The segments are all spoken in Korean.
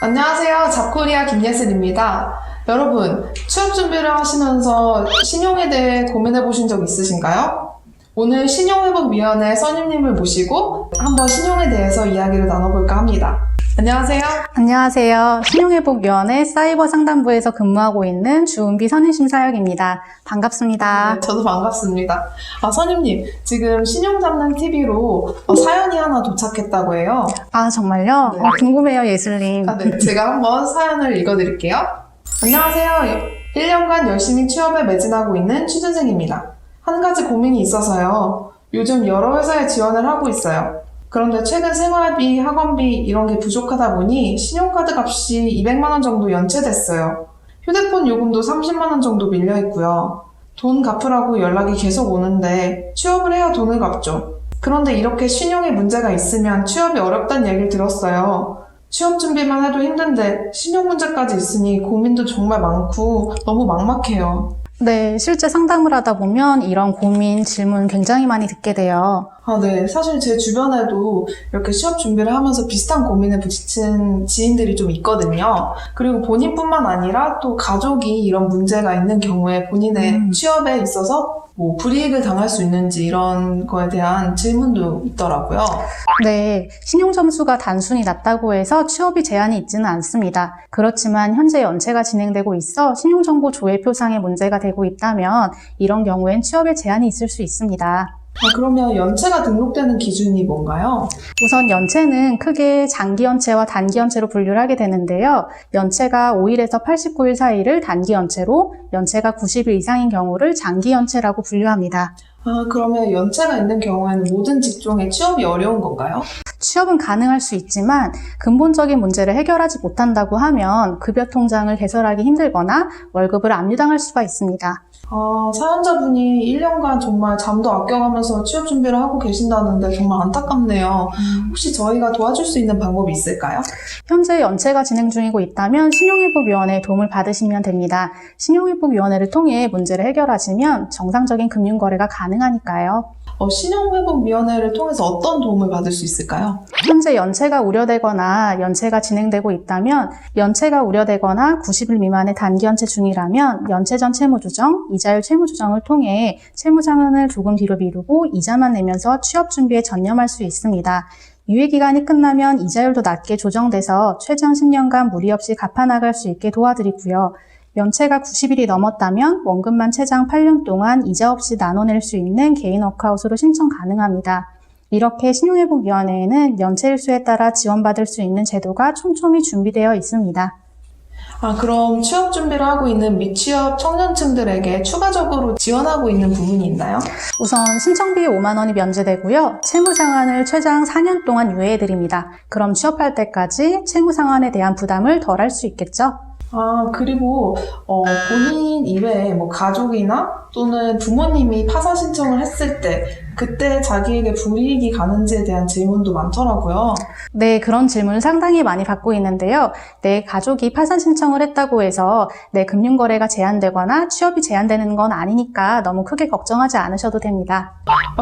안녕하세요. 잡코리아 김예슬입니다. 여러분, 취업 준비를 하시면서 신용에 대해 고민해 보신 적 있으신가요? 오늘 신용회복위원회 선임님을 모시고 한번 신용에 대해서 이야기를 나눠볼까 합니다. 안녕하세요. 안녕하세요. 신용회복위원회 사이버 상담부에서 근무하고 있는 주은비 선임심사역입니다. 반갑습니다. 네, 저도 반갑습니다. 선임님, 지금 신용잡는TV로 사연이 하나 도착했다고 해요. 아, 정말요? 네. 궁금해요, 예슬님. 네, 제가 한번 사연을 읽어드릴게요. 안녕하세요. 1년간 열심히 취업에 매진하고 있는 취준생입니다. 한 가지 고민이 있어서요. 요즘 여러 회사에 지원을 하고 있어요. 그런데 최근 생활비, 학원비 이런 게 부족하다 보니 신용카드 값이 200만 원 정도 연체됐어요. 휴대폰 요금도 30만 원 정도 밀려 있고요. 돈 갚으라고 연락이 계속 오는데 취업을 해야 돈을 갚죠. 그런데 이렇게 신용에 문제가 있으면 취업이 어렵다는 얘기를 들었어요. 취업 준비만 해도 힘든데 신용 문제까지 있으니 고민도 정말 많고 너무 막막해요. 네, 실제 상담을 하다 보면 이런 고민, 질문 굉장히 많이 듣게 돼요. 네. 사실 제 주변에도 이렇게 취업 준비를 하면서 비슷한 고민에 부딪힌 지인들이 좀 있거든요. 그리고 본인뿐만 아니라 또 가족이 이런 문제가 있는 경우에 본인의 취업에 있어서 뭐 불이익을 당할 수 있는지 이런 거에 대한 질문도 있더라고요. 네, 신용 점수가 단순히 낮다고 해서 취업이 제한이 있지는 않습니다. 그렇지만 현재 연체가 진행되고 있어 신용정보 조회 표상에 문제가 되고 있다면 이런 경우엔 취업에 제한이 있을 수 있습니다. 그러면 연체가 등록되는 기준이 뭔가요? 우선 연체는 크게 장기 연체와 단기 연체로 분류를 하게 되는데요. 연체가 5일에서 89일 사이를 단기 연체로, 연체가 90일 이상인 경우를 장기 연체라고 분류합니다. 그러면 연체가 있는 경우에는 모든 직종에 취업이 어려운 건가요? 취업은 가능할 수 있지만 근본적인 문제를 해결하지 못한다고 하면 급여 통장을 개설하기 힘들거나 월급을 압류당할 수가 있습니다. 사연자분이 1년간 정말 잠도 아껴가면서 취업 준비를 하고 계신다는데 정말 안타깝네요. 혹시 저희가 도와줄 수 있는 방법이 있을까요? 현재 연체가 진행 중이고 있다면 신용회복위원회의 도움을 받으시면 됩니다. 신용회복위원회를 통해 문제를 해결하시면 정상적인 금융거래가 가능하니까요. 신용회복위원회를 통해서 어떤 도움을 받을 수 있을까요? 현재 연체가 우려되거나 연체가 진행되고 있다면 연체가 우려되거나 90일 미만의 단기 연체 중이라면 연체 전 채무조정, 이자율 채무조정을 통해 채무상환을 조금 뒤로 미루고 이자만 내면서 취업 준비에 전념할 수 있습니다. 유예기간이 끝나면 이자율도 낮게 조정돼서 최장 10년간 무리 없이 갚아나갈 수 있게 도와드리고요. 연체가 90일이 넘었다면 원금만 최장 8년 동안 이자 없이 나눠낼 수 있는 개인 워크아웃으로 신청 가능합니다. 이렇게 신용회복위원회에는 연체 일수에 따라 지원받을 수 있는 제도가 촘촘히 준비되어 있습니다. 그럼 취업 준비를 하고 있는 미취업 청년층들에게 추가적으로 지원하고 있는 부분이 있나요? 우선 신청비 5만 원이 면제되고요. 채무상환을 최장 4년 동안 유예해드립니다. 그럼 취업할 때까지 채무상환에 대한 부담을 덜 할 수 있겠죠? 그리고 본인 이외에 뭐 가족이나 또는 부모님이 파산 신청을 했을 때 그때 자기에게 불이익이 가는지에 대한 질문도 많더라고요. 네, 그런 질문을 상당히 많이 받고 있는데요. 내 가족이 파산 신청을 했다고 해서 내 금융거래가 제한되거나 취업이 제한되는 건 아니니까 너무 크게 걱정하지 않으셔도 됩니다.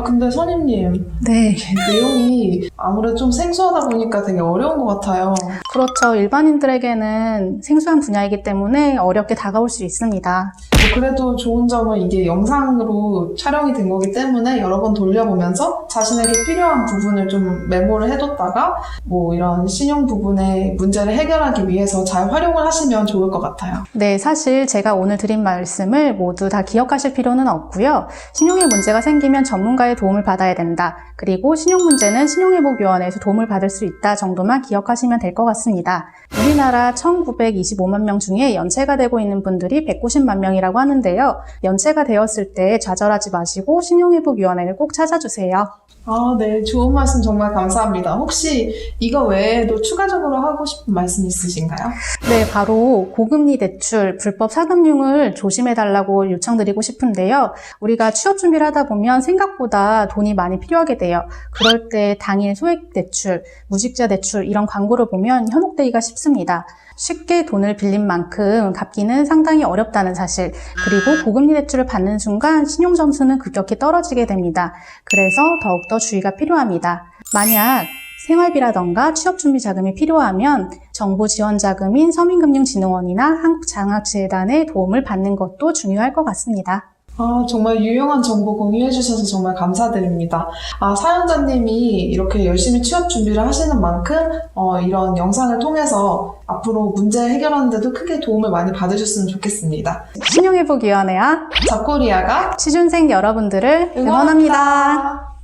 근데 선임님, 네. 내용이 아무래도 좀 생소하다 보니까 되게 어려운 것 같아요. 그렇죠. 일반인들에게는 생소한 분야이기 때문에 어렵게 다가올 수 있습니다. 그래도 좋은 점은 이게 영상으로 촬영이 된 거기 때문에 여러 번 돌려보면서 자신에게 필요한 부분을 좀 메모를 해뒀다가 뭐 이런 신용 부분의 문제를 해결하기 위해서 잘 활용을 하시면 좋을 것 같아요. 네, 사실 제가 오늘 드린 말씀을 모두 다 기억하실 필요는 없고요. 신용에 문제가 생기면 전문가의 도움을 받아야 된다. 그리고 신용 문제는 신용회복위원회에서 도움을 받을 수 있다 정도만 기억하시면 될 것 같습니다. 우리나라 1925만 명 중에 연체가 되고 있는 분들이 190만 명이라고 하는데요. 연체가 되었을 때 좌절하지 마시고 신용회복위원회를 꼭 찾아주세요. 네. 좋은 말씀 정말 감사합니다. 혹시 이거 외에도 추가적으로 하고 싶은 말씀 있으신가요? 네, 바로 고금리 대출, 불법 사금융을 조심해달라고 요청드리고 싶은데요. 우리가 취업 준비를 하다 보면 생각보다 돈이 많이 필요하게 돼요. 그럴 때 당일 소액 대출, 무직자 대출 이런 광고를 보면 현혹되기가 쉽습니다. 쉽게 돈을 빌린 만큼 갚기는 상당히 어렵다는 사실, 그리고 고금리 대출을 받는 순간 신용점수는 급격히 떨어지게 됩니다. 그래서 더욱더 주의가 필요합니다. 만약 생활비라던가 취업준비 자금이 필요하면 정부 지원 자금인 서민금융진흥원이나 한국장학재단의 도움을 받는 것도 중요할 것 같습니다. 정말 유용한 정보 공유해 주셔서 정말 감사드립니다. 사연자님이 이렇게 열심히 취업 준비를 하시는 만큼 이런 영상을 통해서 앞으로 문제 해결하는 데도 크게 도움을 많이 받으셨으면 좋겠습니다. 신용회복위원회와 잡코리아가 취준생 여러분들을 응원합니다.